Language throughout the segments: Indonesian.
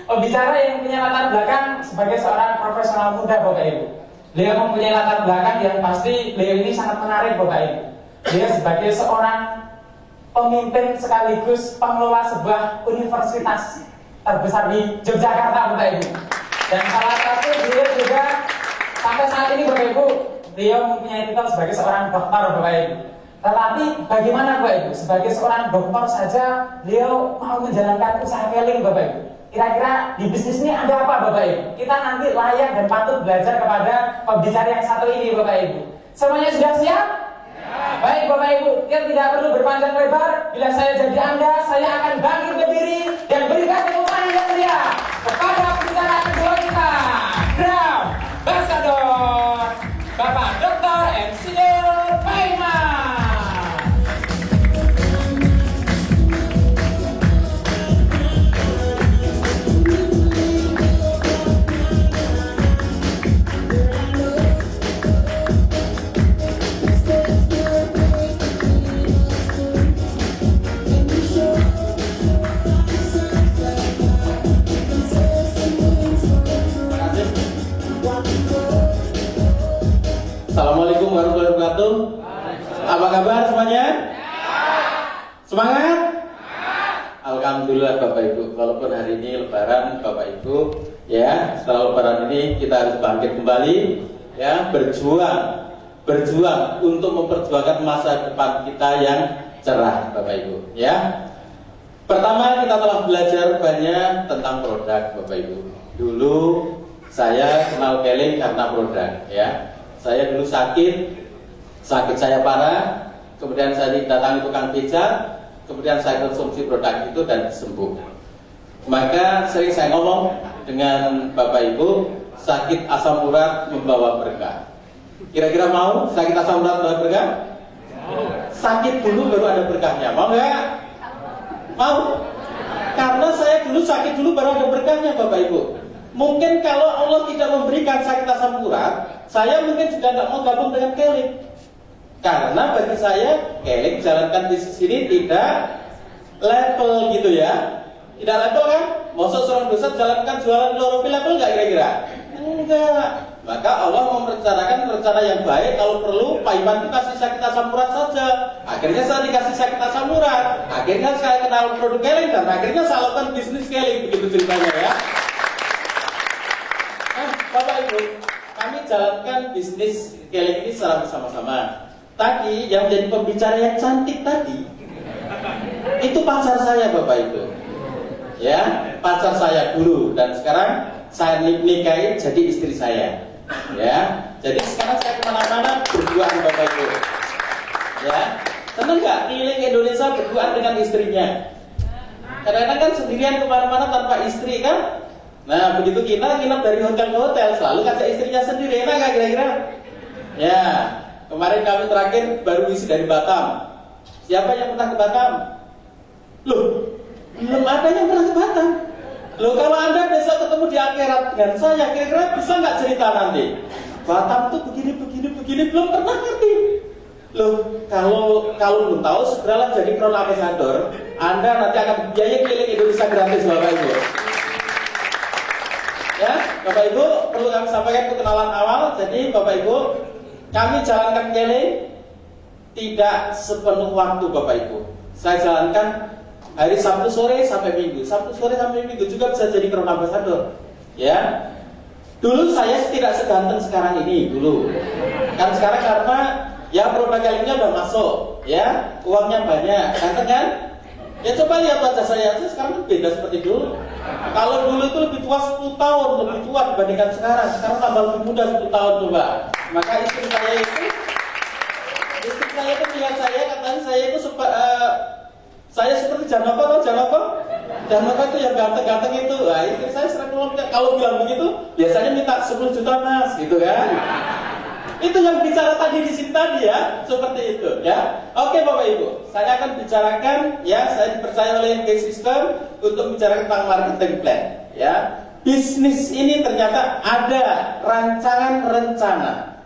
Pembicara yang punya latar belakang sebagai seorang profesional muda, Bapak Ibu. Beliau mempunyai latar belakang yang pasti beliau ini sangat menarik, Bapak Ibu. Beliau sebagai seorang pemimpin sekaligus pengelola sebuah universitas terbesar di Yogyakarta, Bapak Ibu. Dan salah satu beliau juga sampai saat ini, Bapak Ibu, beliau mempunyai titel sebagai seorang dokter, Bapak Ibu. Tetapi bagaimana, Bapak Ibu, sebagai seorang dokter saja beliau mau menjalankan usaha keling, Bapak Ibu. Kira-kira di bisnis ini ada apa, Bapak Ibu? Kita nanti layak dan patut belajar kepada pembicara yang satu ini, Bapak Ibu. Semuanya sudah siap? Ya. Baik, Bapak Ibu, kita tidak perlu berpanjang lebar. Bila saya jadi Anda, saya akan bangkit berdiri dan berikan tepuk tangan yang meriah kepada pembicara kedua kita, Grand Ambassador Bapak Dr. Insinyur Paiman. Assalamualaikum warahmatullahi wabarakatuh. Apa kabar semuanya? Semangat? Alhamdulillah Bapak Ibu. Walaupun hari ini Lebaran Bapak Ibu, ya setelah Lebaran ini kita harus bangkit kembali, ya berjuang untuk memperjuangkan masa depan kita yang cerah, Bapak Ibu. Ya. Pertama kita telah belajar banyak tentang produk, Bapak Ibu. Dulu saya kenal keling karena produk, ya. Saya dulu sakit saya parah, kemudian saya didatangi tukang beca, kemudian saya konsumsi produk itu dan sembuh. Maka sering saya ngomong dengan Bapak Ibu, sakit asam urat membawa berkah. Kira-kira mau sakit asam urat membawa berkah? Sakit dulu baru ada berkahnya, mau nggak? Mau? Karena saya dulu sakit dulu baru ada berkahnya, Bapak Ibu. Mungkin kalau Allah tidak memberikan sakit asam urat, saya mungkin juga nggak mau gabung dengan keling. Karena bagi saya keling jalankan bisnis ini tidak level gitu ya. Tidak level kan? Maksud seorang dosa jalankan jualan klorofil level nggak kira-kira? Enggak. Maka Allah merencanakan rencana yang baik. Kalau perlu Pak Iman itu kasih sakit asam urat saja. Akhirnya saya dikasih sakit asam urat. Akhirnya saya kenal produk keling dan akhirnya saya lakukan bisnis keling. Begitu ceritanya ya. Bapak Ibu, kami jalankan bisnis keling ini secara bersama-sama. Tadi yang menjadi pembicara yang cantik tadi itu pacar saya, Bapak Ibu. Ya, pacar saya dulu dan sekarang saya nikahi jadi istri saya. Ya, jadi sekarang saya kemana-mana berduaan, Bapak Ibu. Ya, seneng nggak keliling Indonesia berduaan dengan istrinya? Kadang-kadang kan sendirian kemana-mana tanpa istri kan? Nah, begitu kita nginep dari hotel ke hotel, selalu ngajak istrinya sendiri, enak nggak kira-kira? Ya, kemarin kami terakhir baru isi dari Batam. Siapa yang pernah ke Batam? Loh, belum ada yang pernah ke Batam. Loh, kalau Anda besok ketemu di akhirat dengan saya, kira-kira bisa nggak cerita nanti? Batam tuh begini, belum pernah ngerti. Loh, kalau belum tahu, segeralah jadi Crown Ambassador. Anda nanti akan biaya keliling Indonesia gratis, Bapak Ibu. Ya, Bapak Ibu, perlu kami sampaikan perkenalan awal. Jadi Bapak Ibu, kami jalankan keling tidak sepenuh waktu, Bapak Ibu. Saya jalankan hari Sabtu sore sampai Minggu. Sabtu sore sampai Minggu juga bisa jadi Crown Ambassador. Ya. Dulu saya tidak seganteng sekarang ini dulu. Kan sekarang karena ya produk kelingnya udah masuk, ya, uangnya banyak. Ganteng kan? Ya coba lihat wajah saya sekarang beda seperti dulu. Kalau dulu itu lebih tua 10 tahun, lebih tua dibandingkan sekarang. Sekarang tambah lebih muda 10 tahun coba. Maka istri saya itu melihat saya, katanya saya itu saya seperti Janoko, tau Janoko? Janoko itu yang ganteng-ganteng itu. Nah, istri saya sering ngomong, kalau bilang begitu, biasanya minta 10 juta mas, gitu kan? Itu yang bicara tadi di sini tadi ya, seperti itu ya. Oke Bapak Ibu, saya akan bicarakan ya, saya dipercaya oleh MK System untuk bicara tentang marketing plan ya. Bisnis ini ternyata ada rancangan rencana.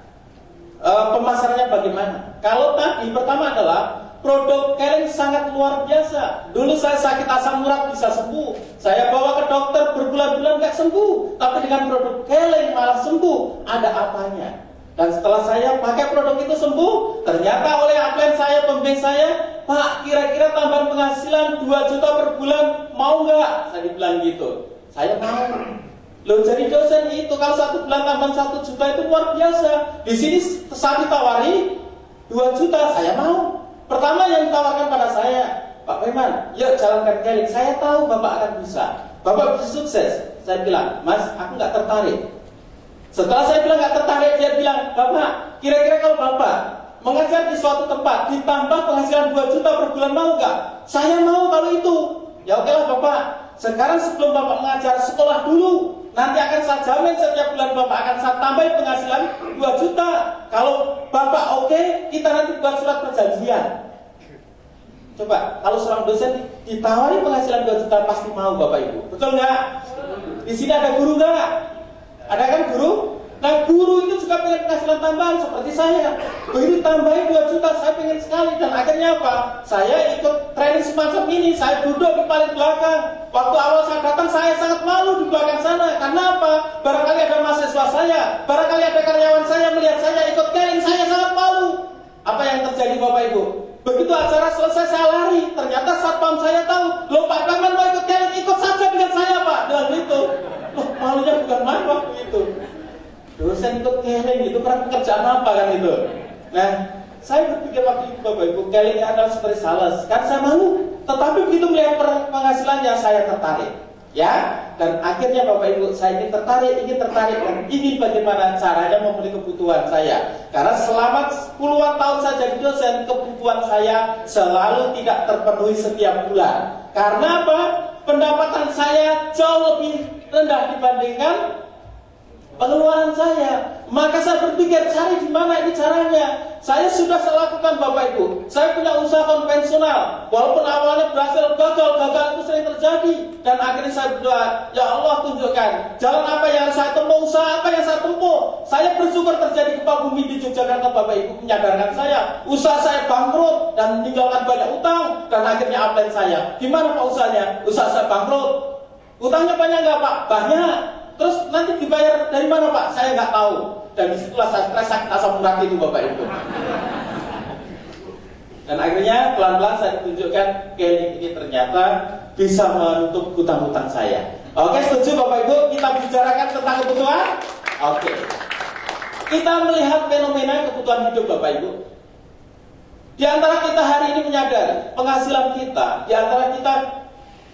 Pemasarannya bagaimana? Kalau tadi pertama adalah produk Keleng sangat luar biasa. Dulu saya sakit asam urat bisa sembuh. Saya bawa ke dokter berbulan-bulan gak sembuh. Tapi dengan produk Keleng malah sembuh. Ada apanya? Dan setelah saya pakai produk itu sembuh, ternyata oleh upline saya, pembimbing saya, Pak, kira-kira tambahan penghasilan 2 juta per bulan, mau nggak? Saya dibilang gitu. Saya mau. Loh, jadi dosen itu kalau 1 bulan tambahan 1 juta itu luar biasa. Di sini saat ditawari 2 juta, saya mau. Pertama yang ditawarkan pada saya, Pak Firman, yuk jalankan Keleng. Saya tahu Bapak akan bisa. Bapak bisa sukses. Saya bilang, Mas, aku nggak tertarik. Setelah saya bilang nggak tertarik, dia bilang, Bapak, kira-kira kalau Bapak mengajar di suatu tempat ditambah penghasilan 2 juta per bulan mau nggak? Saya mau kalau itu. Ya oke lah Bapak. Sekarang sebelum Bapak mengajar sekolah dulu. Nanti akan saya jamin setiap bulan Bapak akan saya tambahin penghasilan 2 juta. Kalau Bapak oke, kita nanti buat surat perjanjian. Coba, kalau seorang dosen ditawari penghasilan 2 juta pasti mau Bapak Ibu. Betul nggak? Di sini ada guru nggak? Ada kan guru? Nah guru itu juga pengen penghasilan tambahan seperti saya. Begitu tambahin 2 juta saya pengen sekali. Dan akhirnya apa? Saya ikut training semacam ini. Saya duduk di paling belakang. Waktu awal saya datang saya sangat malu di belakang sana. Karena apa? Barangkali ada mahasiswa saya, barangkali ada karyawan saya melihat saya ikut Keleng, saya sangat malu. Apa yang terjadi Bapak Ibu? Begitu acara selesai saya lari. Ternyata satpam saya tahu. Loh Pak Firman mau ikut Keleng, ikut saja dengan saya Pak. Bilang gitu. Loh malunya bukan main waktu itu. Dosen ikut Keleng itu kan pekerjaan apa kan itu. Nah saya berpikir waktu itu Bapak Ibu, Keleng adalah seperti sales. Kan saya malu. Tetapi begitu melihat penghasilannya saya tertarik. Ya, dan akhirnya Bapak Ibu saya ingin tertarik dan ingin bagaimana caranya memenuhi kebutuhan saya. Karena selama puluhan tahun saya jadi dosen, kebutuhan saya selalu tidak terpenuhi setiap bulan. Karena apa? Pendapatan saya jauh lebih rendah dibandingkan pengeluaran saya. Maka saya berpikir cari di mana ini caranya. Saya sudah lakukan Bapak Ibu. Saya punya usaha konvensional. Walaupun awalnya berhasil, gagal itu sering terjadi. Dan akhirnya saya berdoa, ya Allah tunjukkan jalan apa yang saya tempuh, usaha apa yang saya tempuh. Saya bersyukur terjadi gempa bumi di Yogyakarta. Bapak Ibu menyadarkan saya, usaha saya bangkrut dan meninggalkan banyak utang. Dan akhirnya upline saya, gimana Pak usahanya? Usaha saya bangkrut. Utangnya banyak nggak Pak? Banyak. Terus nanti dibayar dari mana Pak? Saya nggak tahu. Dan disitulah saya stres sakit asam urat itu Bapak Ibu. Dan akhirnya pelan-pelan saya tunjukkan Keleng ini ternyata bisa menutup hutang-hutang saya. Oke, setuju Bapak Ibu? Kita bicarakan tentang kebutuhan? Oke. Kita melihat fenomena kebutuhan hidup Bapak Ibu. Di antara kita hari ini menyadari penghasilan kita, di antara kita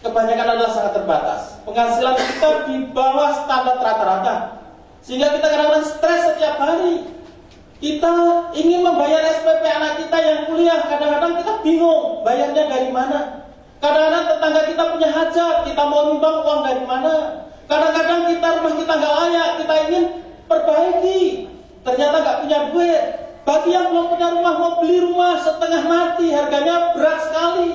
kebanyakan adalah sangat terbatas. Penghasilan kita di bawah standar rata-rata. Sehingga kita kadang-kadang stres setiap hari. Kita ingin membayar SPP anak kita yang kuliah, kadang-kadang kita bingung bayarnya dari mana. Kadang-kadang tetangga kita punya hajat, kita mau nyumbang uang dari mana. Kadang-kadang rumah kita nggak layak, kita ingin perbaiki, ternyata nggak punya duit. Bagi yang belum punya rumah, mau beli rumah setengah mati, harganya berat sekali.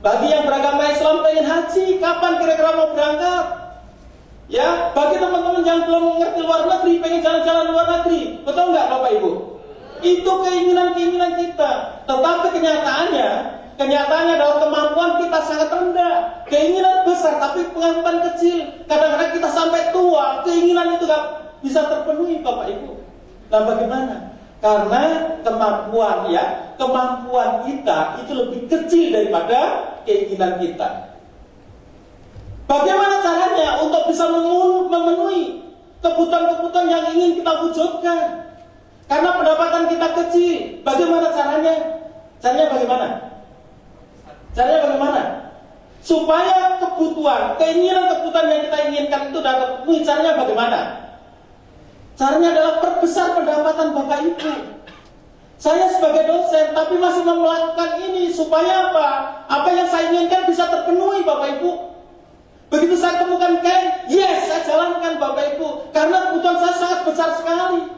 Bagi yang beragama Islam pengen haji, kapan kira-kira mau berangkat? Ya, bagi teman-teman yang belum mengerti luar negeri, pengen jalan-jalan luar negeri, betul nggak Bapak Ibu? Itu keinginan-keinginan kita. Tetapi kenyataannya adalah kemampuan kita sangat rendah. Keinginan besar, tapi pengampunan kecil. Kadang-kadang kita sampai tua, keinginan itu nggak bisa terpenuhi Bapak Ibu. Nah bagaimana? Karena kemampuan kita itu lebih kecil daripada keinginan kita. Bagaimana caranya untuk bisa memenuhi kebutuhan-kebutuhan yang ingin kita wujudkan? Karena pendapatan kita kecil. Bagaimana caranya? Caranya bagaimana? Supaya keinginan-kebutuhan yang kita inginkan itu dapat terpenuhi. Caranya bagaimana? Caranya adalah perbesar pendapatan Bapak Ibu. Saya sebagai dosen, tapi masih melakukan ini supaya apa? Apa yang saya inginkan bisa terpenuhi Bapak Ibu. Begitu saya temukan Keleng, yes, saya jalankan Bapak Ibu. Karena kebutuhan saya sangat besar sekali.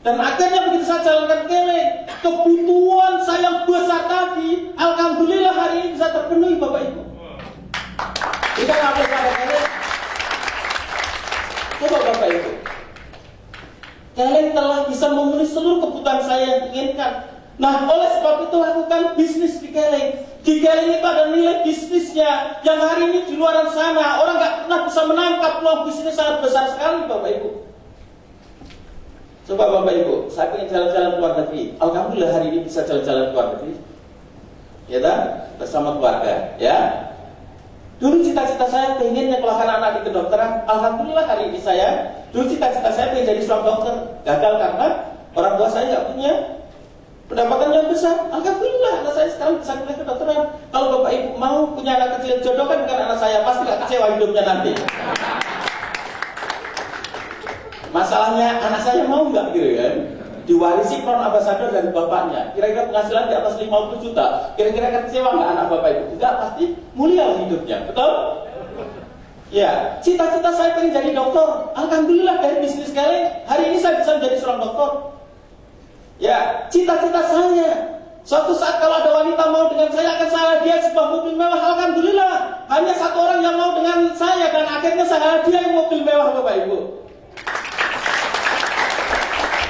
Dan akhirnya begitu saya jalankan Keleng, kebutuhan saya yang besar tadi, alhamdulillah hari ini bisa terpenuhi Bapak Ibu. Kita ngapain pada Keleng? Coba Bapak Ibu, Keleng telah bisa memenuhi seluruh kebutuhan saya yang diinginkan. Nah, oleh sebab itu lakukan bisnis di Keleng. Di Keleng itu ada nilai bisnisnya yang hari ini di luar sana orang nggak pernah bisa menangkap peluang bisnis sangat besar sekali, Bapak Ibu. Coba Bapak Ibu, saya ingin jalan-jalan ke luar negeri. Alhamdulillah hari ini bisa jalan-jalan ke luar negeri, ya kan? Bersama keluarga, ya. Dulu cita-cita saya pengen nyekolahkan anak di kedokteran. Alhamdulillah hari ini saya. Dulu cita-cita saya pengen jadi seorang dokter. Gagal karena orang tua saya nggak punya pendapatan yang besar. Alhamdulillah anak saya sekarang bisa kuliah kedokteran. Kalau Bapak Ibu mau punya anak kecil, jodohkan dengan anak saya, pasti nggak kecewa hidupnya nanti. Masalahnya anak saya mau nggak gitu kan? Diwarisi crown ambassador dari bapaknya. Kira-kira penghasilan di atas 50 juta. Kira-kira kecewa nggak anak Bapak Ibu? Enggak, pasti mulia hidupnya. Betul? Ya, cita-cita saya pengen jadi dokter. Alhamdulillah dari bisnis Keleng, hari ini saya bisa menjadi seorang dokter. Ya, cita-cita saya. Suatu saat kalau ada wanita mau dengan saya akan saya hadiah sebuah mobil mewah. Alhamdulillah, hanya satu orang yang mau dengan saya dan akhirnya saya hadiah mobil mewah, Bapak Ibu.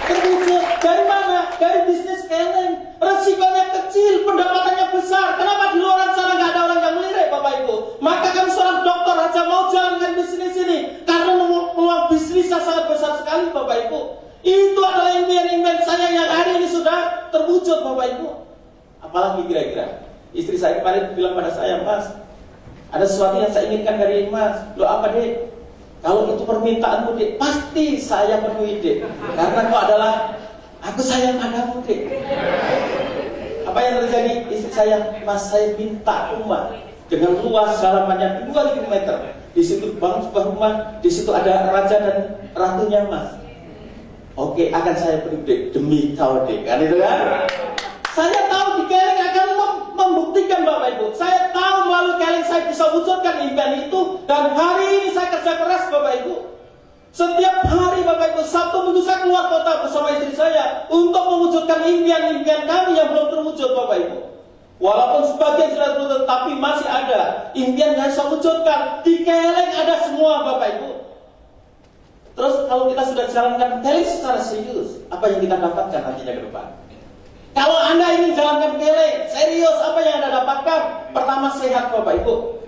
Terwujud dari mana? Dari bisnis Keleng. Resikonya kecil, pendapatannya besar. Kenapa di luar sana nggak ada orang yang melirik, Bapak Ibu? Maka kan seorang dokter aja mau jalankan bisnis ini karena peluang bisnisnya sangat besar sekali, Bapak Ibu. Itu adalah impian-impian saya yang hari ini sudah terwujud, Bapak Ibu. Apalagi kira-kira? Istri saya kemarin bilang pada saya, Mas, ada sesuatu yang saya inginkan dari Mas. Loh apa, Dek? Kalau itu permintaanmu, Dek, pasti saya penuhi, Dek. Karena kau adalah, aku sayang padamu, Dek. Apa yang terjadi? Istri saya, Mas, saya minta rumah dengan luas halamannya 2000 meter. Di situ bangun sebuah rumah, di situ ada raja dan ratunya, Mas. Oke, akan saya penuhi, Dek, demi kau, Dek. Kan itu kan? Saya tahu di Keleng akan membuktikan, Bapak Ibu. Saya tahu melalui Keleng saya bisa wujudkan impian itu. Dan hari ini saya kerja keras, Bapak Ibu. Setiap hari, Bapak Ibu, Sabtu Minggu saya keluar kota bersama istri saya untuk mewujudkan impian-impian kami yang belum terwujud, Bapak Ibu. Walaupun sebagian sudah terwujud, tapi masih ada impian yang saya wujudkan. Di Keleng ada semua, Bapak Ibu. Terus kalau kita sudah jalankan Keleng secara serius, apa yang kita dapatkan nantinya ke depan? Kalau Anda ingin jalankan Keleng, serius, apa yang Anda dapatkan? Pertama, sehat, Bapak Ibu.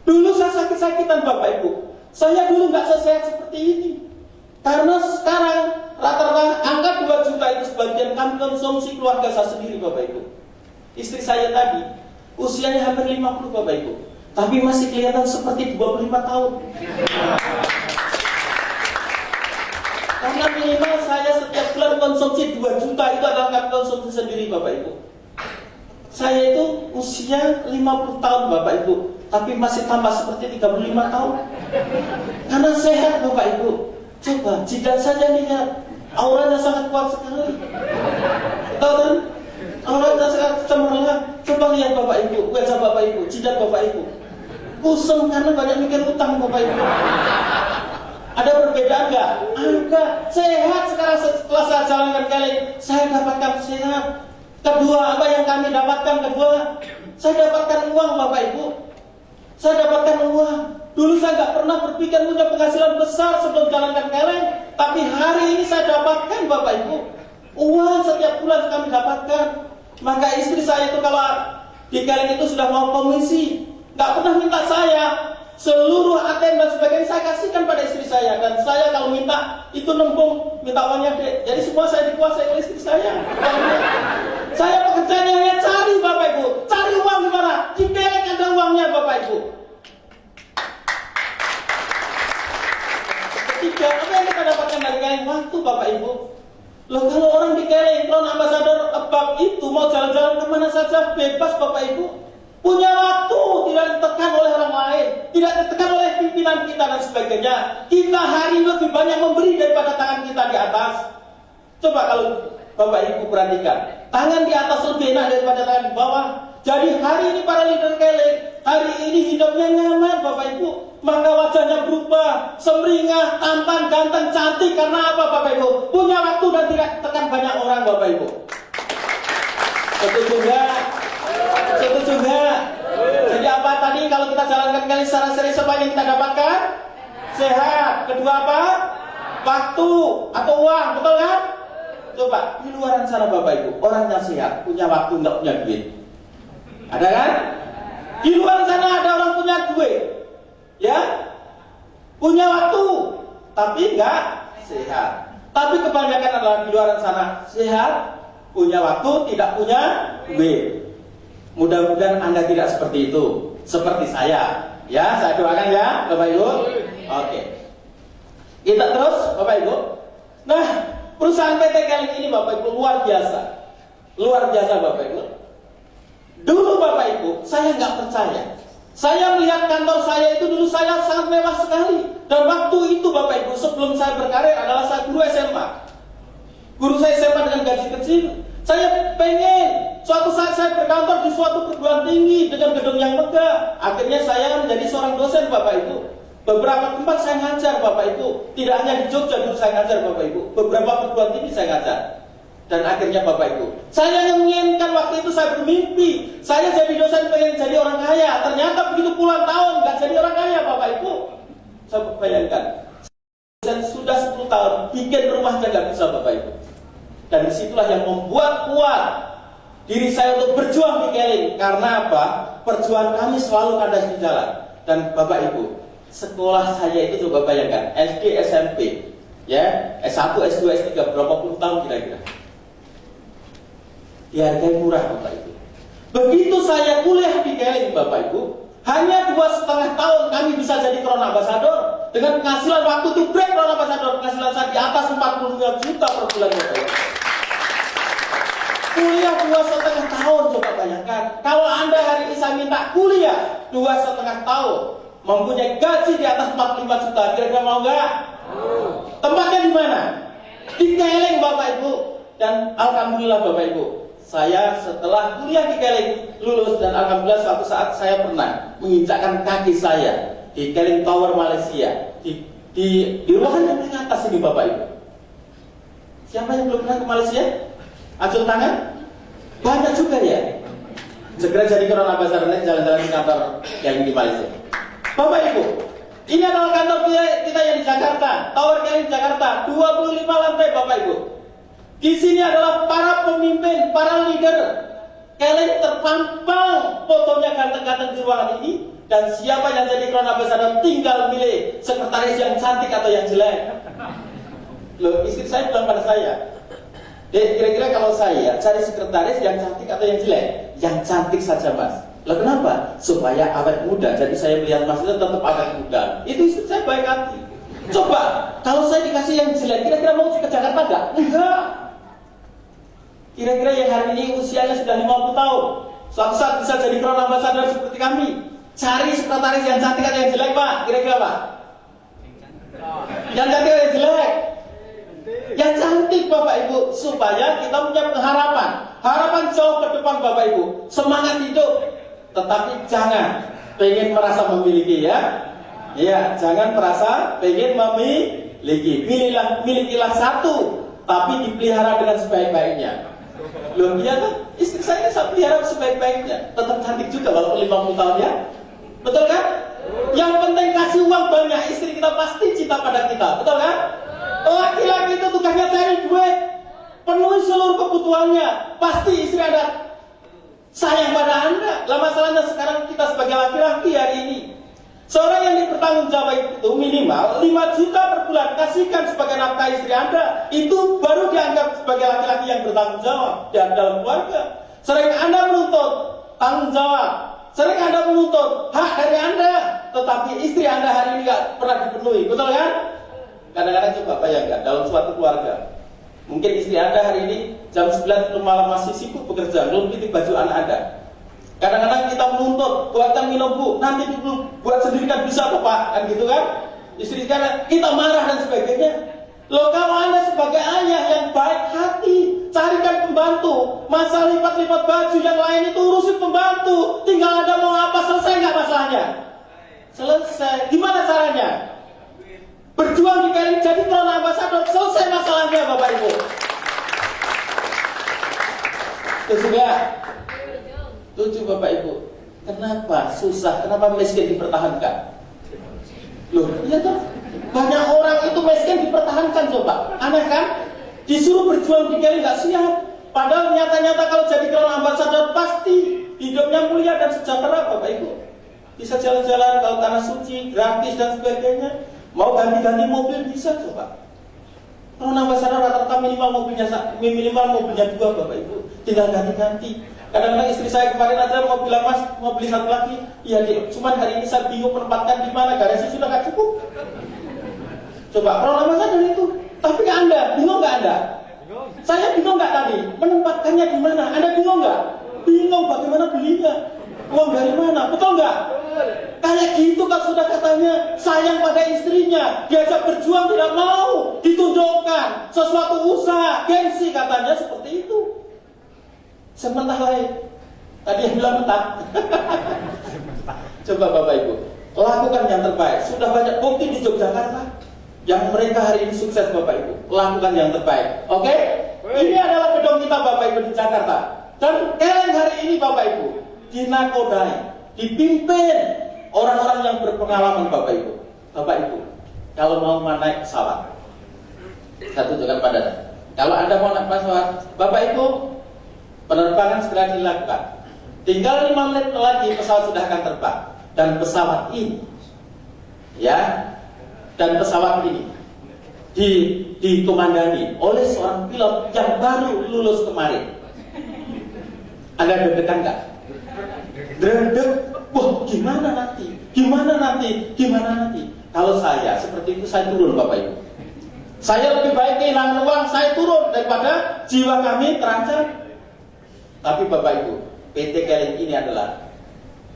Dulu saya sakit-sakitan, Bapak Ibu. Saya dulu nggak sesehat seperti ini. Karena sekarang rata-rata angka 2 juta itu sebagian kami konsumsi keluarga saya sendiri, Bapak Ibu. Istri saya tadi, usianya hampir 50, Bapak Ibu. Tapi masih kelihatan seperti 25 tahun. Karena minimal saya setiap bulan konsumsi 2 juta itu adalah kami konsumsi sendiri, Bapak Ibu. Saya itu usia 50 tahun, Bapak Ibu, tapi masih tambah seperti 35 tahun. Karena sehat, Bapak Ibu. Coba jidat saja lihat, auranya sangat kuat sekali. Tahu kan? Auranya sangat cemerlang. Coba lihat, Bapak Ibu, wajah Bapak Ibu, jidat Bapak Ibu. Kusam karena banyak mikir utang, Bapak Ibu. Ada perbedaan nggak? Enggak. Sehat sekarang setelah saya jalankan Keleng, saya dapatkan sehat. Kedua, apa yang kami dapatkan? Kedua, saya dapatkan uang, Bapak Ibu. Saya dapatkan uang. Dulu saya nggak pernah berpikir punya penghasilan besar sebelum jalankan Keleng, tapi hari ini saya dapatkan, Bapak Ibu. Uang setiap bulan kami dapatkan. Maka istri saya itu kalau di Keleng itu sudah mau komisi, nggak pernah minta saya. Seluruh ATM dan sebagainya saya kasihkan pada istri saya. Dan saya kalau minta, itu nembung, minta uangnya, Dek. Jadi semua saya dikuasai oleh istri saya. Saya pekerjaannya hanya cari, Bapak Ibu. Cari uang di mana? Di Keleng ada uangnya, Bapak Ibu. Ketiga, apa yang kita dapatkan dari Keleng? Waktu, Bapak Ibu. Loh, kalau orang di Keleng, crown ambassador abab itu mau jalan-jalan kemana saja, bebas, Bapak Ibu. Punya waktu, tidak ditekan oleh orang lain, tidak ditekan oleh pimpinan kita dan sebagainya. Kita hari ini lebih banyak memberi daripada tangan kita di atas. Coba kalau Bapak Ibu perhatikan, tangan di atas lebih enak daripada tangan di bawah. Jadi hari ini para leader Keleng, hari ini hidupnya nyaman, Bapak Ibu. Maka wajahnya berubah, semringah, tampan, ganteng, cantik. Karena apa, Bapak Ibu? Punya waktu dan tidak tekan banyak orang, Bapak Ibu. Setuju nggak? Setuju nggak? Jadi apa tadi kalau kita jalankan Keleng secara serius, apa yang kita dapatkan? Sehat. Kedua apa? Waktu atau uang, betul kan? Coba di luar sana Bapak Ibu, orang yang sehat, punya waktu, nggak punya duit. Ada kan? Di luar sana ada orang punya duit, ya, punya waktu, tapi nggak sehat. Tapi kebanyakan adalah di luar sana sehat, punya waktu, tidak punya duit. Mudah-mudahan Anda tidak seperti itu, seperti saya. Ya, saya doakan ya, Bapak Ibu. Oke. Kita terus, Bapak Ibu. Nah, perusahaan PT kali ini, Bapak Ibu, luar biasa. Luar biasa, Bapak Ibu. Dulu, Bapak Ibu, saya nggak percaya. Saya melihat kantor saya itu dulu saya sangat mewah sekali. Dan waktu itu, Bapak Ibu, sebelum saya berkarir adalah saya guru SMA. Guru saya SMA dengan gaji kecil. Saya pengen suatu saat saya berkantor di suatu perguruan tinggi dengan gedung yang megah. Akhirnya saya menjadi seorang dosen, Bapak Ibu. Beberapa tempat saya ngajar, Bapak Ibu. Tidak hanya di Jogja dulu saya ngajar, Bapak Ibu. Beberapa perguruan tinggi saya ngajar. Dan akhirnya Bapak Ibu, saya menginginkan waktu itu saya bermimpi, saya jadi dosen pengen jadi orang kaya. Ternyata begitu puluhan tahun nggak jadi orang kaya, Bapak Ibu. Saya bayangkan, saya sudah 10 tahun bikin rumah aja nggak bisa, Bapak Ibu. Dan disitulah yang membuat kuat diri saya untuk berjuang di Keling. Karena apa? Perjuangan kami selalu kandas di jalan. Dan Bapak Ibu, sekolah saya itu coba bayangkan, SD, SMP, ya, S1, S2, S3, berapa puluh tahun kira-kira. Dihargai murah, Bapak Ibu. Begitu saya kuliah di Keling, Bapak Ibu, hanya 2,5 tahun kami bisa jadi Crown Ambassador. Dengan penghasilan waktu itu break Crown Ambassador, penghasilan saya di atas 45 juta per bulan, Bapak Ibu. Kuliah 2,5 tahun, coba bayangkan. Kalau Anda hari ini saya minta kuliah 2,5 tahun, mempunyai gaji di atas 45 juta, kira-kira mau nggak? Tempatnya di mana? Di Keling, Bapak Ibu. Dan alhamdulillah, Bapak Ibu, saya setelah kuliah di Keling lulus, dan alhamdulillah suatu saat saya pernah menginjakkan kaki saya di Keling Tower Malaysia, di ruangan yang paling atas ini, Bapak Ibu. Siapa yang belum pernah ke Malaysia? Acung tangan? Banyak juga ya. Segera jadi Crown Ambassador, jalan-jalan di kantor yang di Malaysia. Bapak Ibu, ini adalah kantor kita yang di Jakarta, Tower Keling Jakarta, 25 lantai, Bapak Ibu. Di sini adalah para pemimpin, para leader Keling terpampang fotonya ganteng-ganteng di ruangan ini. Dan siapa yang jadi Crown Ambassador tinggal milih sekretaris yang cantik atau yang jelek. Loh, istri saya bilang pada saya, Dek, kira-kira kalau saya cari sekretaris yang cantik atau yang jelek? Yang cantik saja, Mas. Lah kenapa? Supaya awet muda. Jadi saya melihat Mas itu tetap awet muda. Itu istri saya baik hati. Coba, kalau saya dikasih yang jelek, kira-kira mau ke Jakarta enggak? Enggak. Kira-kira yang hari ini usianya sudah 50 tahun, suatu saat bisa jadi Crown Ambassador seperti kami. Cari sekretaris yang cantik atau yang jelek, Pak? Kira-kira, Pak? Yang cantik atau yang jelek? Yang cantik, Bapak Ibu, supaya kita punya pengharapan. Harapan jauh ke depan, Bapak Ibu. Semangat hidup. Tetapi jangan pengen merasa memiliki, ya. Ya, jangan merasa pengen memiliki. Milikilah satu, tapi dipelihara dengan sebaik-baiknya. Loh, iya kan? Istri saya pelihara sebaik-baiknya. Tetap cantik juga walaupun 50 tahun, ya. Betul kan? Yang penting kasih uang banyak, istri kita pasti cinta pada kita. Betul kan? Laki-laki itu tugasnya cari duit, penuhi seluruh kebutuhannya. Pasti istri Anda sayang pada Anda. Lah masalahnya sekarang kita sebagai laki-laki hari ini, seorang yang bertanggung jawab itu minimal 5 juta per bulan kasihkan sebagai nafkah istri Anda. Itu baru dianggap sebagai laki-laki yang bertanggung jawab di dalam keluarga. Sering Anda menuntut tanggung jawab, sering Anda menuntut hak dari Anda, tetapi istri Anda hari ini nggak pernah dipenuhi. Betul kan? Kadang-kadang coba bayangkan dalam suatu keluarga, mungkin istri Anda hari ini jam 9 malam masih sibuk bekerja, belum titik baju anak Anda. Kadang-kadang kita menuntut, buatkan minum Bu, nanti dulu buat sendiri kan bisa Pak, kan gitu kan? Istri kita marah dan sebagainya. Loh, kalau Anda sebagai ayah yang baik hati, carikan pembantu. Masalah lipat-lipat baju yang lain itu urusin pembantu. Tinggal Anda mau apa, selesai nggak masalahnya? Selesai. Gimana caranya? Berjuang di Keling jadi Crown Ambassador, selesai masalahnya, Bapak Ibu. Setuju nggak? Setuju, Bapak Ibu. Kenapa susah? Kenapa miskin dipertahankan? Loh, iya toh? Banyak orang itu miskin dipertahankan, coba. Aneh kan? Disuruh berjuang di Keling nggak siap. Padahal nyata-nyata kalau jadi calon ambasador pasti hidupnya mulia dan sejahtera Bapak Ibu. Bisa jalan-jalan kalau tanah suci, gratis dan sebagainya. Mau ganti-ganti mobil bisa coba. Calon ambasador rata-rata minimal mobilnya 2 Bapak Ibu. Tinggal ganti-ganti. Kadang-kadang istri saya kemarin aja mau bilang, Mas mau beli satu lagi. Iya Dik, cuman hari ini saya bingung menempatkan di mana, garasi sudah nggak cukup. Coba calon ambasador itu. Tapi Anda, bingung nggak Anda? Saya bingung nggak tadi? Menempatkannya di mana? Anda bingung nggak? Bingung bagaimana belinya? Uang dari mana? Betul nggak? Kayak gitu kan sudah katanya sayang pada istrinya, diajak berjuang tidak mau, ditundukkan, sesuatu usaha, gengsi katanya seperti itu. Sementara tadi yang bilang mentah. Coba Bapak Ibu, lakukan yang terbaik. Sudah banyak bukti di Yogyakarta yang mereka hari ini sukses Bapak Ibu. Lakukan yang terbaik. Oke? Ini adalah gedung kita Bapak Ibu di Jakarta. Dan Keling hari ini Bapak Ibu dinakodai, dipimpin orang-orang yang berpengalaman Bapak Ibu. Bapak Ibu, kalau mau naik pesawat, saya tunjukkan pada Anda. Kalau Anda mau naik pesawat, Bapak Ibu, penerbangan segera dilakukan. Tinggal 5 menit lagi pesawat sudah akan terbang. Dan pesawat ini, dikomandani oleh seorang pilot yang baru lulus kemarin. Anda deg-degan nggak? Deg-deg. Wah, gimana nanti? Kalau saya seperti itu, saya turun Bapak Ibu. Saya lebih baik kehilangan uang, saya turun daripada jiwa kami terancam. Tapi Bapak Ibu, PT Keling ini adalah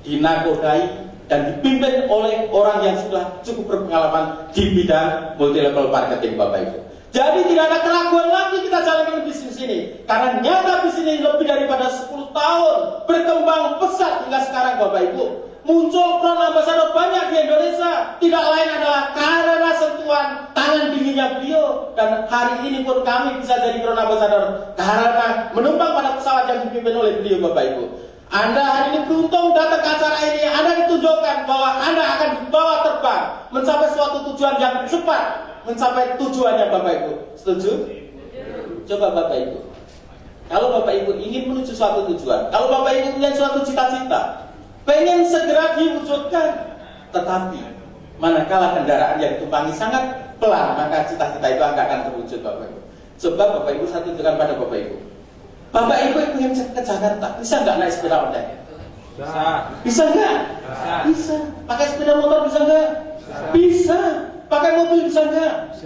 dinakodai dan dipimpin oleh orang yang sudah cukup berpengalaman di bidang multi level marketing Bapak Ibu. Jadi tidak ada keraguan lagi kita jalankan bisnis ini. Karena nyata bisnis ini lebih daripada 10 tahun berkembang pesat hingga sekarang Bapak Ibu. Muncul brand ambassador banyak di Indonesia. Tidak lain adalah karena sentuhan tangan dinginnya beliau. Dan hari ini pun kami bisa jadi brand ambassador karena menumpang pada pesawat yang dipimpin oleh beliau Bapak Ibu. Anda hari ini beruntung datang ke acara ini. Anda ditunjukkan bahwa Anda akan dibawa terbang mencapai suatu tujuan yang cepat, mencapai tujuannya Bapak Ibu. Setuju? Coba Bapak Ibu, kalau Bapak Ibu ingin menuju suatu tujuan, kalau Bapak Ibu punya suatu cita-cita, pengen segera diwujudkan, tetapi manakala kendaraan yang ditumpangi sangat pelan, maka cita-cita itu akan terwujud Bapak Ibu. Coba Bapak Ibu saya tunjukkan pada Bapak Ibu. Bapak Ibu ingin ke Jakarta, bisa nggak naik sepeda online? Bisa nggak? Bisa. Pakai sepeda motor bisa nggak? Bisa. Pakai mobil bisa nggak?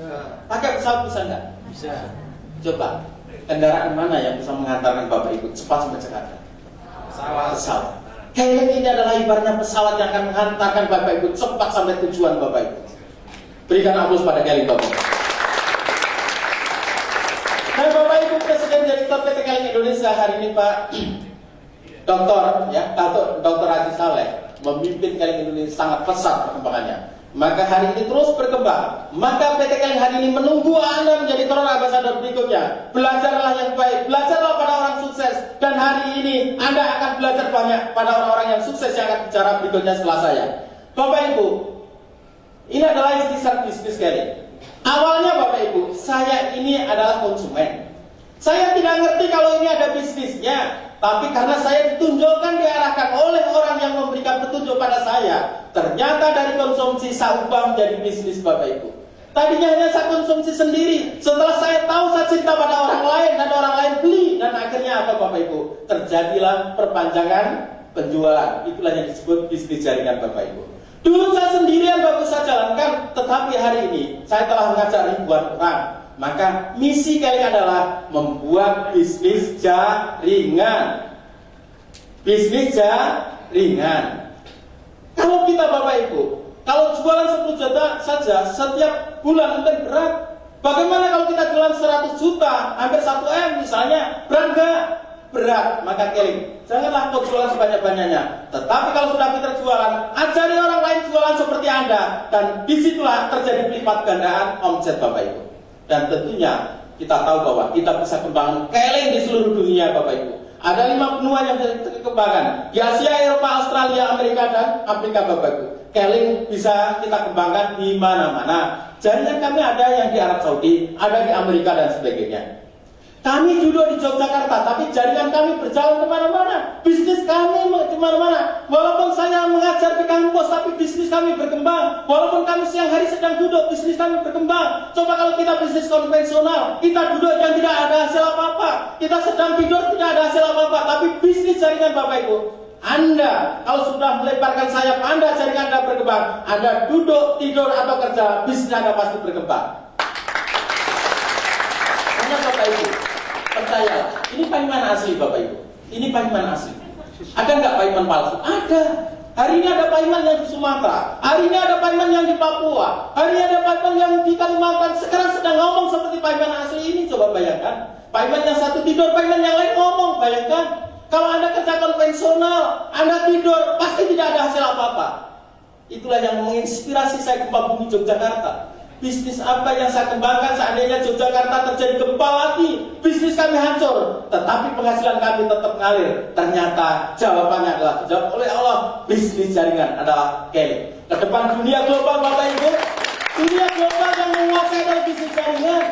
Pakai pesawat bisa nggak? Bisa. Coba, kendaraan mana yang bisa mengantarkan Bapak Ibu cepat sampai Jakarta? Pesawat. Keling ini adalah ibaratnya pesawat yang akan menghantarkan Bapak Ibu cepat sampai tujuan Bapak Ibu. Berikan aplaus pada Keling Bapak Ibu. Dan Bapak Ibu Presiden Direktur PT Keling Indonesia hari ini Pak Dr. Aziz Saleh memimpin Keling Indonesia sangat pesat perkembangannya. Maka hari ini terus berkembang. Maka PT Keling hari ini menunggu Anda menjadi brand ambassador berikutnya. Belajarlah yang baik, belajarlah pada orang sukses. Dan hari ini Anda akan belajar banyak pada orang-orang yang sukses yang akan bicara berikutnya setelah saya. Bapak Ibu, ini adalah istilah bisnis Keling. Awalnya Bapak Ibu, saya ini adalah konsumen. Saya tidak ngerti kalau ini ada bisnisnya, tapi karena saya ditunjukkan, diarahkan oleh orang yang memberikan petunjuk pada saya, ternyata dari konsumsi saya ubah menjadi bisnis Bapak Ibu. Tadinya hanya saya konsumsi sendiri, setelah saya tahu saya cerita pada orang lain dan orang lain beli, dan akhirnya apa Bapak Ibu? Terjadilah perpanjangan penjualan. Itulah yang disebut bisnis jaringan Bapak Ibu. Dulu saya sendirian bagus saya jalankan, tetapi hari ini saya telah mengajak ribuan orang. Maka misi Keling adalah membuat bisnis jaringan. Bisnis jaringan. Kalau kita Bapak Ibu, kalau jualan 10 juta saja setiap bulan mungkin berat. Bagaimana kalau kita jualan 100 juta, hampir 1 M misalnya, berat nggak? Berat. Maka Keling, janganlah kau jualan sebanyak-banyaknya. Tetapi kalau sudah pintar jualan, ajari orang lain jualan seperti Anda. Dan disitulah terjadi pelipat gandaan omset Bapak Ibu. Dan tentunya kita tahu bahwa kita bisa kembangkan Keling di seluruh dunia Bapak Ibu. Ada 5 benua yang dikembangkan. Di Asia, Eropa, Australia, Amerika, dan Afrika, Bapak Ibu. Keling bisa kita kembangkan di mana-mana. Jaringan kami ada yang di Arab Saudi, ada di Amerika, dan sebagainya. Kami duduk di Yogyakarta, tapi jaringan kami berjalan kemana-mana. Bisnis kami di mana-mana. Walaupun saya mengajar di kampus, tapi bisnis kami berkembang. Walaupun kami siang hari sedang duduk, bisnis kami berkembang. Coba kalau kita bisnis konvensional, kita duduk yang tidak ada hasil apa-apa. Kita sedang tidur, tidak ada hasil apa-apa. Tapi bisnis jaringan Bapak Ibu, Anda kalau sudah melebarkan sayap Anda, jaringan Anda berkembang. Anda duduk, tidur, atau kerja, bisnis Anda pasti berkembang. Hanya Bapak Ibu, percayalah, ini Pak Iman asli Bapak Ibu. Ini Pak Iman asli. Ada nggak Pak Iman palsu? Ada. Hari ini ada Pak Iman yang di Sumatera. Hari ini ada Pak Iman yang di Papua. Hari ini ada Pak Iman yang di Kalimantan. Sekarang sedang ngomong seperti Pak Iman asli ini. Coba bayangkan. Pak Iman yang satu tidur, Pak Iman yang lain ngomong. Bayangkan. Kalau Anda kerja konvensional, Anda tidur, pasti tidak ada hasil apa-apa. Itulah yang menginspirasi saya gempa bumi Yogyakarta. Bisnis apa yang saya kembangkan seandainya Yogyakarta terjadi gempa lagi, bisnis kami hancur, tetapi penghasilan kami tetap ngalir. Ternyata jawabannya adalah dijawab oleh Allah. Bisnis jaringan adalah Keling. Ke depan dunia global Bapak Ibu, dunia global yang menguasai adalah bisnis jaringan.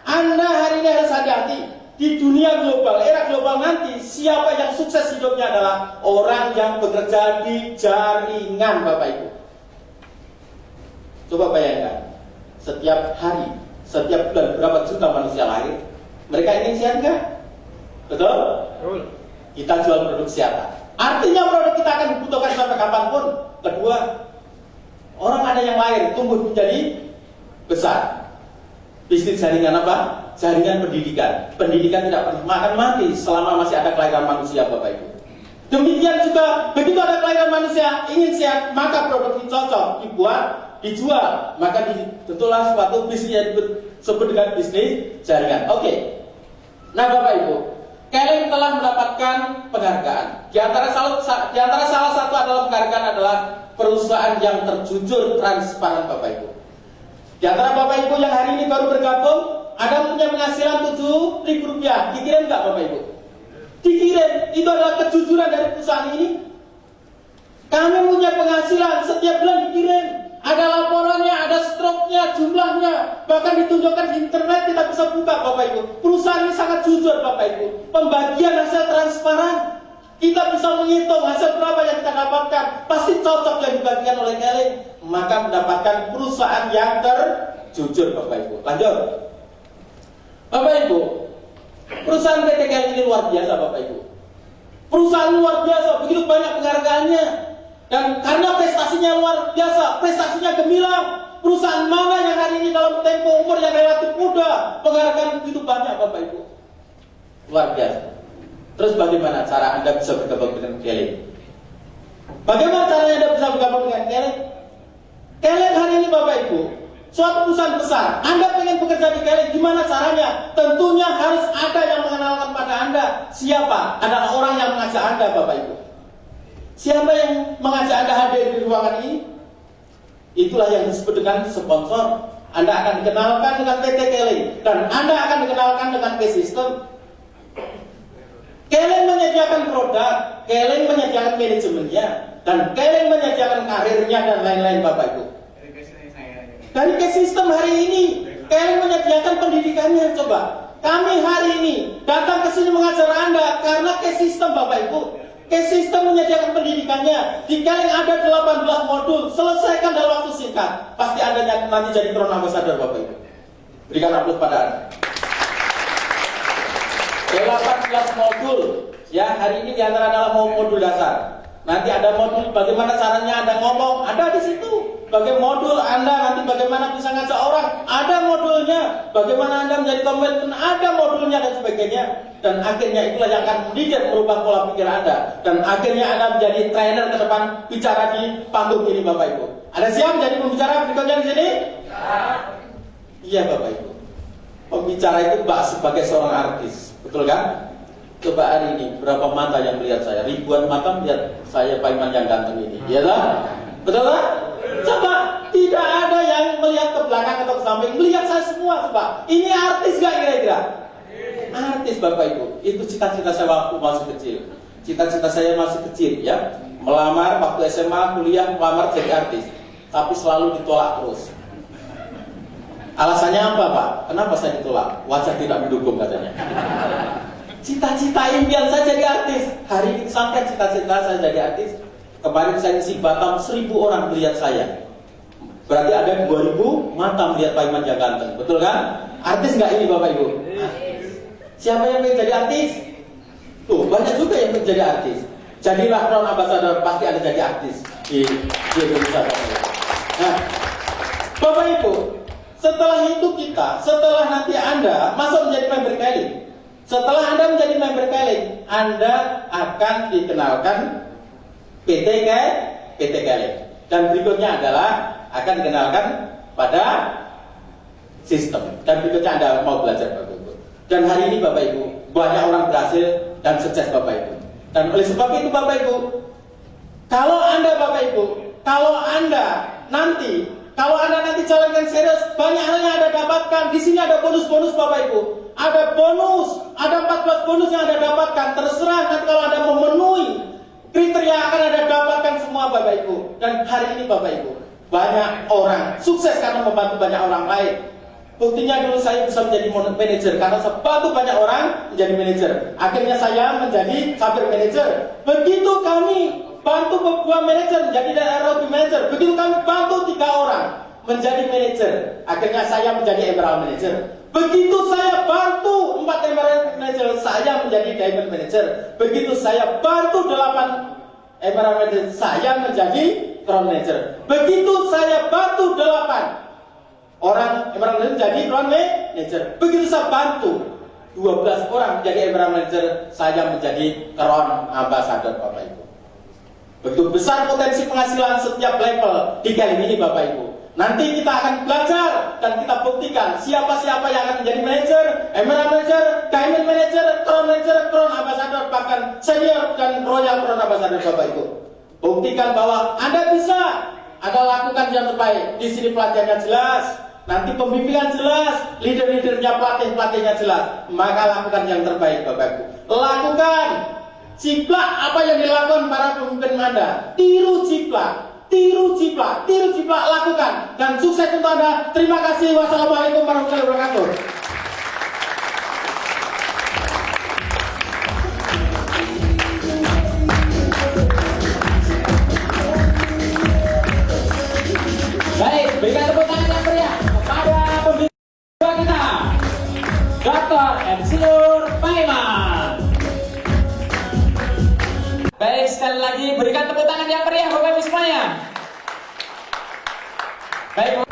Anda hari ini harus hati-hati. Di dunia global, era global nanti, siapa yang sukses hidupnya adalah orang yang bekerja di jaringan Bapak Ibu. Coba bayangkan. Setiap hari, setiap bulan berapa juta manusia lahir? Mereka ingin sehat nggak? Betul? Betul. Kita jual produk kesehatan. Artinya produk kita akan dibutuhkan sampai kapanpun. Kedua, orang ada yang lahir tumbuh menjadi besar. Bisnis jaringan apa? Jaringan pendidikan. Pendidikan tidak pernah akan mati selama masih ada kelahiran manusia, Bapak Ibu. Demikian juga begitu ada kelahiran manusia ingin sehat, maka produk ini cocok dibuat, dijual, maka tentulah suatu bisnis yang disebut dengan bisnis jaringan. Oke. Nah Bapak Ibu, Keling telah mendapatkan penghargaan. Di antara salah satu adalah penghargaan adalah perusahaan yang terjujur transparan Bapak Ibu. Di antara Bapak Ibu yang hari ini baru bergabung, ada punya penghasilan Rp7.000, dikirim nggak Bapak Ibu? Dikirim. Itu adalah kejujuran dari perusahaan ini. Kami punya penghasilan setiap bulan dikirim. Ada laporannya, ada struknya, jumlahnya. Bahkan ditunjukkan di internet, kita bisa buka Bapak Ibu. Perusahaan ini sangat jujur Bapak Ibu. Pembagian hasil transparan. Kita bisa menghitung hasil berapa yang kita dapatkan. Pasti cocok yang dibagikan oleh Keling. Maka mendapatkan perusahaan yang terjujur Bapak Ibu. Lanjut. Bapak Ibu, perusahaan PT Keling ini luar biasa Bapak Ibu. Perusahaan luar biasa, begitu banyak penghargaannya. Dan karena prestasinya luar biasa, prestasinya gemilang. Perusahaan mana yang hari ini dalam tempo umur yang relatif muda penghargaan begitu banyak Bapak Ibu? Luar biasa. Terus bagaimana cara Anda bisa bergabung dengan Keling? Bagaimana caranya Anda bisa bergabung dengan Keling? Keling hari ini Bapak Ibu, suatu perusahaan besar. Anda pengen bekerja di Keling, gimana caranya? Tentunya harus ada yang mengenalkan pada Anda. Siapa? Adalah orang yang mengajak Anda Bapak Ibu. Siapa yang mengajak Anda hadir di ruangan ini? Itulah yang disebut dengan sponsor. Anda akan dikenalkan dengan PT Keling dan Anda akan dikenalkan dengan K-System. Keling menyediakan produk, Keling menyediakan manajemennya, dan Keling menyediakan karirnya dan lain-lain Bapak Ibu. Dari K-System hari ini, Keling menyediakan pendidikannya. Coba, kami hari ini datang ke sini mengajar Anda karena K-System Bapak Ibu. K-System menyediakan pendidikannya. Di Keling ada 18 modul, selesaikan dalam waktu singkat. Pasti Anda nanti jadi Crown Ambassador Bapak Ibu. Berikan aplaus pada Anda. 18 modul. Ya, hari ini diantara adalah modul dasar. Nanti ada modul bagaimana caranya Anda ngomong, ada di situ. Bagaimana modul Anda nanti bagaimana bisa ngajak orang, ada modulnya. Bagaimana Anda menjadi komitmen, ada modulnya dan sebagainya. Dan akhirnya itulah yang akan mendidik merubah pola pikir Anda. Dan akhirnya Anda menjadi trainer ke depan bicara di panggung ini Bapak Ibu. Ada siap menjadi pembicara berikutnya di sini? Iya Bapak Ibu. Pembicara itu sebagai seorang artis, betul kan? Coba hari ini berapa mata yang melihat saya? Ribuan mata melihat saya Pak Iman yang ganteng ini, iya tak? Betul tak? Coba, tidak ada yang melihat ke belakang atau ke samping, melihat saya semua coba. Ini artis gak kira-kira? Artis Bapak Ibu. Itu cita-cita saya waktu masih kecil. Cita-cita saya masih kecil ya. Melamar waktu SMA, kuliah, melamar jadi artis. Tapi selalu ditolak terus. Alasannya apa, Pak? Kenapa saya ditolak? Wajah tidak mendukung katanya. Cita-cita impian saya jadi artis. Hari ini sampai cita-cita saya jadi artis. Kemarin saya isi Batam, 1.000 orang melihat saya. Berarti ada 2.000 mata melihat Pak Iman Jaganteng. Betul kan? Artis nggak ini Bapak Ibu? Siapa yang ingin jadi artis? Tuh, banyak juga yang ingin jadi artis. Jadilah crown ambassador, pasti ada jadi artis di Indonesia. Nah, Bapak Ibu, setelah itu setelah nanti Anda masuk menjadi member Kelly, setelah Anda menjadi member Kelly, Anda akan dikenalkan PT Kelly. Dan berikutnya adalah akan dikenalkan pada sistem. Dan berikutnya Anda mau belajar Bapak Ibu. Dan hari ini Bapak Ibu, banyak orang berhasil dan sukses Bapak Ibu. Dan oleh sebab itu Bapak Ibu, kalau Anda Bapak Ibu, kalau Anda nanti jalankan serius, banyak hal yang Anda dapatkan. Di sini ada bonus-bonus Bapak Ibu. Ada bonus, ada 14 bonus yang Anda dapatkan. Terserah nanti kalau Anda memenuhi kriteria akan Anda dapatkan semua Bapak Ibu. Dan hari ini Bapak Ibu, banyak orang sukses karena membantu banyak orang lain. Buktinya dulu saya bisa menjadi manajer karena saya bantu banyak orang menjadi manajer. Akhirnya saya menjadi supir manajer. Begitu kami bantu beberapa manajer menjadi daerah manajer. Begitu kami bantu 3 orang menjadi manajer. Akhirnya saya menjadi emerald manager. Begitu saya bantu 4 emerald manager, saya menjadi diamond manager. Begitu saya bantu 8 emerald manager, saya menjadi crown manager. Begitu saya bantu 8 orang emerald manager jadi crown manager. Begitu saya bantu 12 orang menjadi emerald manager, saya menjadi crown ambassador Bapak Ibu. Begitu besar potensi penghasilan setiap level di kali ini Bapak Ibu. Nanti kita akan belajar dan kita buktikan siapa-siapa yang akan menjadi manajer, emerald manager, diamond manager, crown ambassador, bahkan senior dan royal crown ambassador Bapak Ibu. Buktikan bahwa Anda bisa, Anda lakukan yang terbaik. Di sini pelatihannya jelas, nanti pembimbingan jelas, leader-leadernya, pelatih-pelatihnya jelas. Maka lakukan yang terbaik Bapak Ibu. Lakukan, ciplak apa yang dilakukan para pemimpin Anda. Tiru ciplak, lakukan. Dan sukses untuk Anda. Terima kasih. Wassalamualaikum warahmatullahi wabarakatuh. Baik, berikan tepuk tangan yang meriah kepada pembimbing kita, Dr. Insinyur Pak Iman. Baik, sekali lagi berikan tepuk tangan yang meriah Bapak Ibu semuanya. Baik.